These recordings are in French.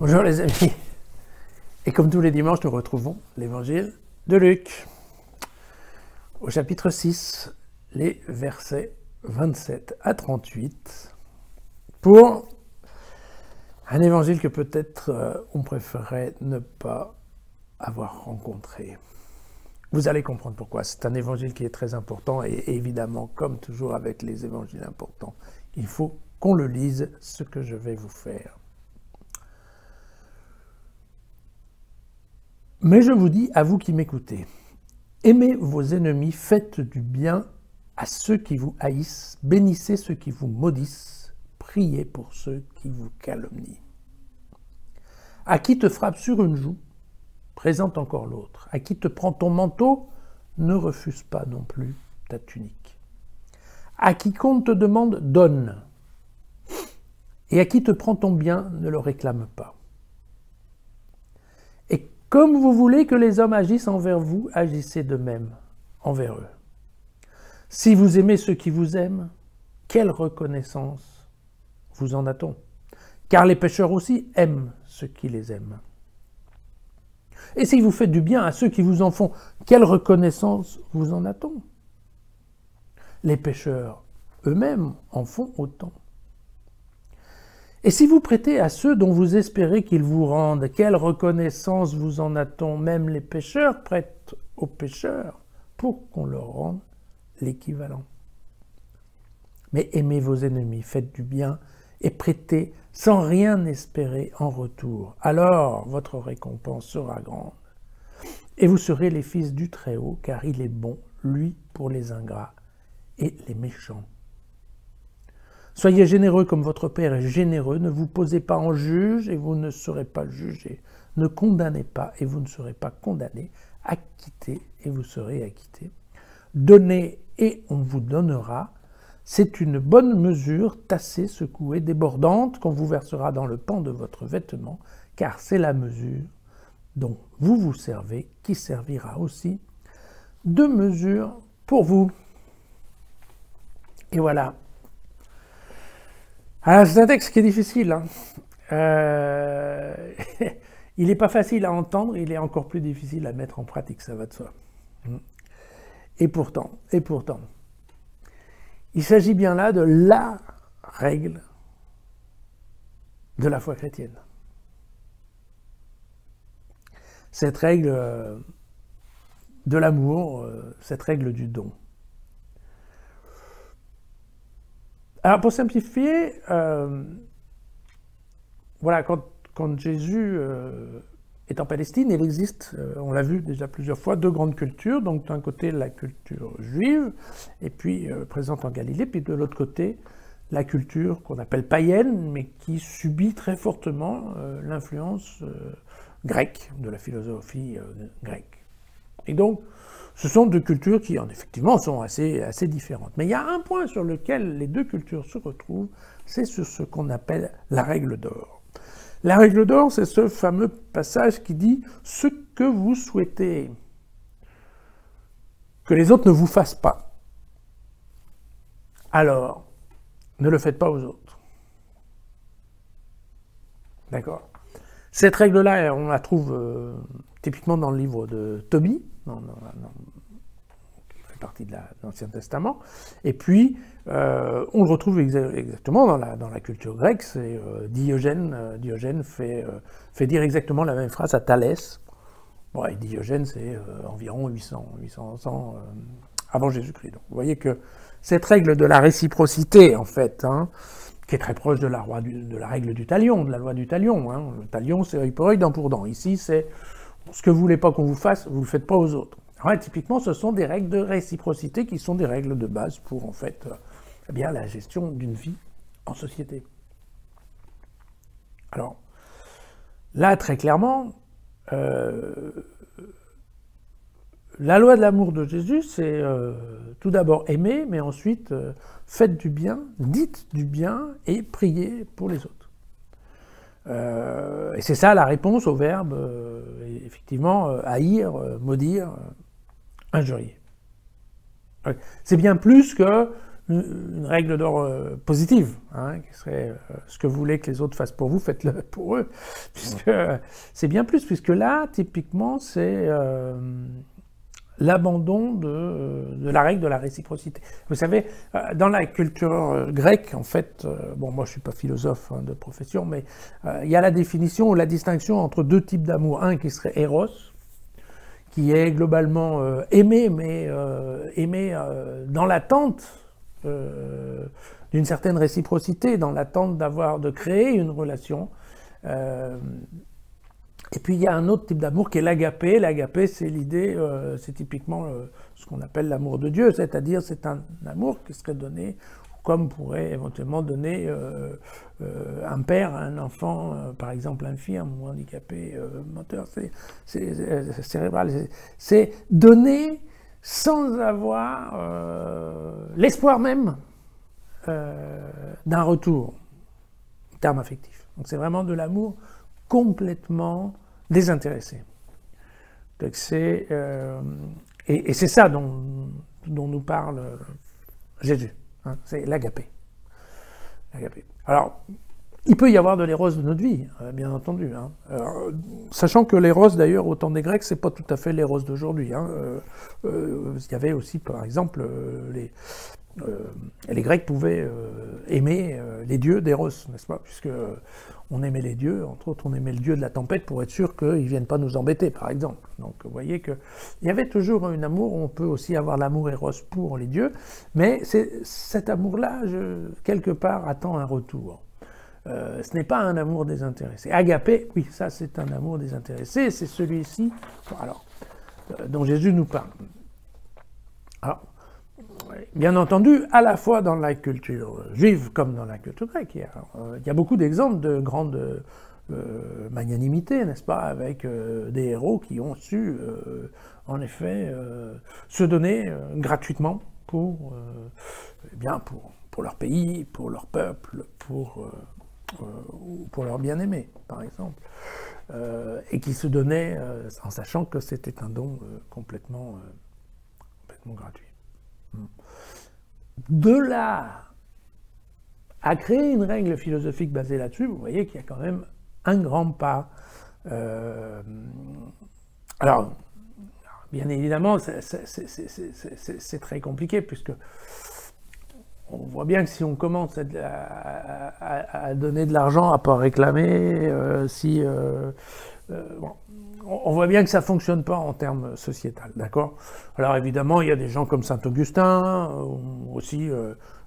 Bonjour les amis, et comme tous les dimanches, nous retrouvons l'évangile de Luc, au chapitre 6, les versets 27 à 38, pour un évangile que peut-être on préférerait ne pas avoir rencontré. Vous allez comprendre pourquoi. C'est un évangile qui est très important, et évidemment, comme toujours avec les évangiles importants, il faut qu'on le lise, ce que je vais vous faire. Mais je vous dis, à vous qui m'écoutez, aimez vos ennemis, faites du bien à ceux qui vous haïssent, bénissez ceux qui vous maudissent, priez pour ceux qui vous calomnient. À qui te frappe sur une joue, présente encore l'autre. À qui te prend ton manteau, ne refuse pas non plus ta tunique. À quiconque te demande, donne. Et à qui te prend ton bien, ne le réclame pas. Comme vous voulez que les hommes agissent envers vous, agissez de même envers eux. Si vous aimez ceux qui vous aiment, quelle reconnaissance vous en a-t-on? Car les pécheurs aussi aiment ceux qui les aiment. Et si vous faites du bien à ceux qui vous en font, quelle reconnaissance vous en a-t-on? Les pécheurs eux-mêmes en font autant. Et si vous prêtez à ceux dont vous espérez qu'ils vous rendent, quelle reconnaissance vous en a-t-on? Même les pécheurs prêtent aux pécheurs pour qu'on leur rende l'équivalent. Mais aimez vos ennemis, faites du bien et prêtez sans rien espérer en retour. Alors votre récompense sera grande. Et vous serez les fils du Très-Haut, car il est bon, lui, pour les ingrats et les méchants. Soyez généreux comme votre Père est généreux, ne vous posez pas en juge et vous ne serez pas jugés. Ne condamnez pas et vous ne serez pas condamnés. Acquittez et vous serez acquittés. Donnez et on vous donnera. C'est une bonne mesure, tassée, secouée, débordante, qu'on vous versera dans le pan de votre vêtement, car c'est la mesure dont vous vous servez qui servira aussi de mesure pour vous. Et voilà. Ah, c'est un texte qui est difficile. Il n'est pas facile à entendre, il est encore plus difficile à mettre en pratique, ça va de soi. Et pourtant, il s'agit bien là de la règle de la foi chrétienne. Cette règle de l'amour, cette règle du don. Alors pour simplifier, voilà, quand Jésus est en Palestine, il existe, on l'a vu déjà plusieurs fois, deux grandes cultures. Donc d'un côté la culture juive, et puis présente en Galilée, puis de l'autre côté la culture qu'on appelle païenne, mais qui subit très fortement l'influence grecque, de la philosophie grecque. Et donc, ce sont deux cultures qui, effectivement, sont assez différentes. Mais il y a un point sur lequel les deux cultures se retrouvent, c'est sur ce qu'on appelle la règle d'or. La règle d'or, c'est ce fameux passage qui dit « Ce que vous souhaitez que les autres ne vous fassent pas, alors ne le faites pas aux autres. » D'accord? Cette règle-là, on la trouve typiquement dans le livre de Tobie, qui fait partie de l'Ancien Testament, et puis on le retrouve exactement dans la culture grecque. C'est Diogène fait dire exactement la même phrase à Thalès. Bon, et Diogène, c'est environ 800 ans avant Jésus-Christ. Donc vous voyez que cette règle de la réciprocité, en fait, qui est très proche de la règle du talion, de la loi du talion. Le talion, c'est œil pour œil, dent pour dent. Ici, c'est ce que vous voulez pas qu'on vous fasse, vous le faites pas aux autres. Alors, typiquement, ce sont des règles de réciprocité qui sont des règles de base pour, en fait, la gestion d'une vie en société. Alors, là, très clairement, la loi de l'amour de Jésus, c'est tout d'abord aimer, mais ensuite faites du bien, dites du bien et priez pour les autres. Et c'est ça la réponse au verbe, effectivement, haïr, maudire, injurier. C'est bien plus que une règle d'or positive, hein, qui serait ce que vous voulez que les autres fassent pour vous, faites-le pour eux, puisque c'est bien plus, puisque là, typiquement, c'est l'abandon de la règle de la réciprocité. Vous savez, dans la culture grecque, en fait, bon, moi je suis pas philosophe de profession, mais il y a la définition ou la distinction entre deux types d'amour. Un qui serait Eros, qui est globalement aimé, mais aimé dans l'attente d'une certaine réciprocité, dans l'attente de créer une relation. Et puis il y a un autre type d'amour qui est l'agapé. L'agapé, c'est l'idée, c'est typiquement ce qu'on appelle l'amour de Dieu, c'est-à-dire c'est un amour qui serait donné, comme pourrait éventuellement donner un père à un enfant, par exemple infirme ou handicapé moteur, cérébral. C'est donner sans avoir l'espoir même d'un retour, en termes affectifs. Donc c'est vraiment de l'amour complètement désintéressé. Donc et c'est ça dont nous parle Jésus, hein, c'est l'agapé. Alors, il peut y avoir de l'éros de notre vie, bien entendu. Hein. Alors, sachant que l'éros, d'ailleurs, au temps des Grecs, c'est pas tout à fait l'éros d'aujourd'hui. Hein. Il y avait aussi, par exemple, les Grecs pouvaient aimer les dieux d'Eros, n'est-ce pas? Puisque on aimait les dieux, entre autres on aimait le dieu de la tempête pour être sûr qu'ils ne viennent pas nous embêter, par exemple. Donc vous voyez qu'il y avait toujours un amour, on peut aussi avoir l'amour Eros pour les dieux, mais cet amour-là, quelque part, attend un retour. Ce n'est pas un amour désintéressé. Agapé, oui, ça c'est un amour désintéressé, c'est celui-ci dont Jésus nous parle. Alors, bien entendu, à la fois dans la culture juive comme dans la culture grecque, il y a beaucoup d'exemples de grande magnanimité, n'est-ce pas, avec des héros qui ont su, en effet, se donner gratuitement pour leur pays, pour leur peuple, pour leur bien-aimé, par exemple, et qui se donnaient en sachant que c'était un don complètement gratuit. De là à créer une règle philosophique basée là-dessus, vous voyez qu'il y a quand même un grand pas. Alors, bien évidemment, c'est très compliqué, puisque on voit bien que si on commence à donner de l'argent, à pas réclamer, bon, on voit bien que ça ne fonctionne pas en termes sociétal, d'accord? Alors évidemment, il y a des gens comme Saint-Augustin, aussi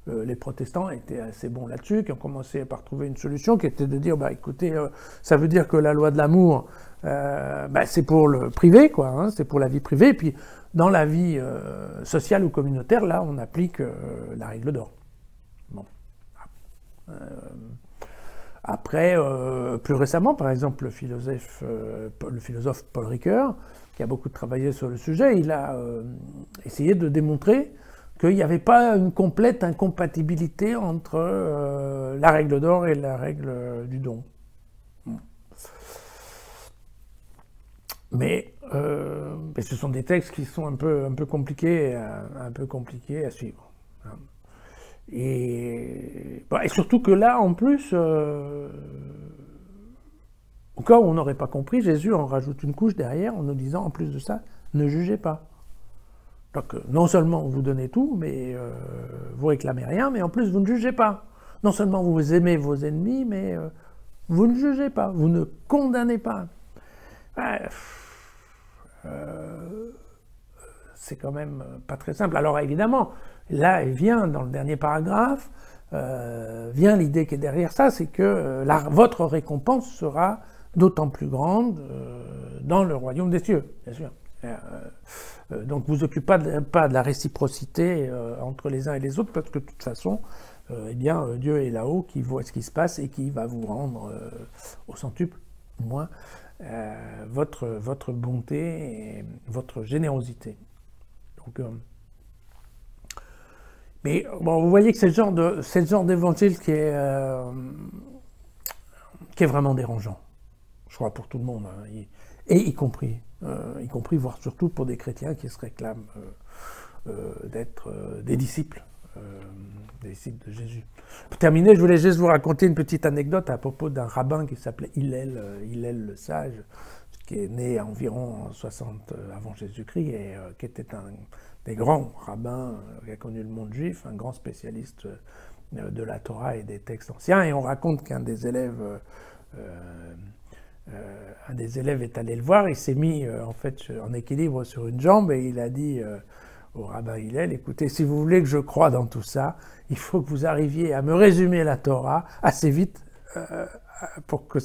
les protestants étaient assez bons là-dessus, qui ont commencé par trouver une solution qui était de dire, bah écoutez, ça veut dire que la loi de l'amour, c'est pour le privé, quoi, hein, c'est pour la vie privée, et puis dans la vie sociale ou communautaire, là, on applique la règle d'or. Bon. Après, plus récemment, par exemple, le philosophe Paul Ricoeur, qui a beaucoup travaillé sur le sujet, il a essayé de démontrer qu'il n'y avait pas une complète incompatibilité entre la règle d'or et la règle du don. Mais ce sont des textes qui sont un peu compliqués à suivre. Et surtout que là, en plus, au cas où on n'aurait pas compris, Jésus en rajoute une couche derrière en nous disant, en plus de ça, ne jugez pas. Donc non seulement vous donnez tout, mais vous réclamez rien, mais en plus vous ne jugez pas. Non seulement vous aimez vos ennemis, mais vous ne jugez pas, vous ne condamnez pas. C'est quand même pas très simple. Alors évidemment, là, il vient, dans le dernier paragraphe, vient l'idée qui est derrière ça, c'est que votre récompense sera d'autant plus grande dans le royaume des cieux, bien sûr. Donc vous occupez pas de la réciprocité entre les uns et les autres, parce que de toute façon, Dieu est là-haut, qui voit ce qui se passe et qui va vous rendre au centuple, au moins, votre bonté et votre générosité. Donc, mais bon, vous voyez que c'est le genre d'évangile qui est vraiment dérangeant, je crois, pour tout le monde, hein, et y compris, voire surtout pour des chrétiens qui se réclament d'être des disciples des disciples de Jésus. Pour terminer, je voulais juste vous raconter une petite anecdote à propos d'un rabbin qui s'appelait Hillel le Sage, qui est né environ en 60 avant Jésus-Christ et qui était un des grands rabbins qui a connu le monde juif, un grand spécialiste de la Torah et des textes anciens. Et on raconte qu'un des élèves est allé le voir, il s'est mis en fait en équilibre sur une jambe et il a dit au rabbin Hillel, écoutez, si vous voulez que je croie dans tout ça, il faut que vous arriviez à me résumer la Torah assez vite pour que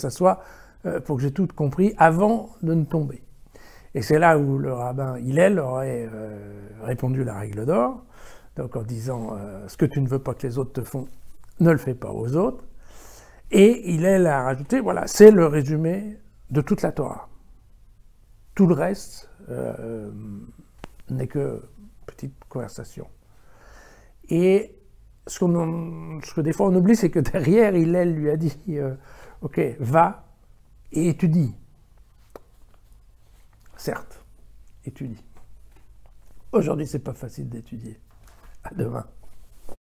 j'ai tout compris avant de ne tomber. Et c'est là où le rabbin Hillel aurait répondu la règle d'or, donc en disant ce que tu ne veux pas que les autres te font, ne le fais pas aux autres. Et Hillel a rajouté, voilà, c'est le résumé de toute la Torah. Tout le reste n'est que petite conversation. Et ce que des fois on oublie, c'est que derrière, Hillel lui a dit ok, va et étudie. Certes, étudie. Aujourd'hui, c'est pas facile d'étudier. À demain.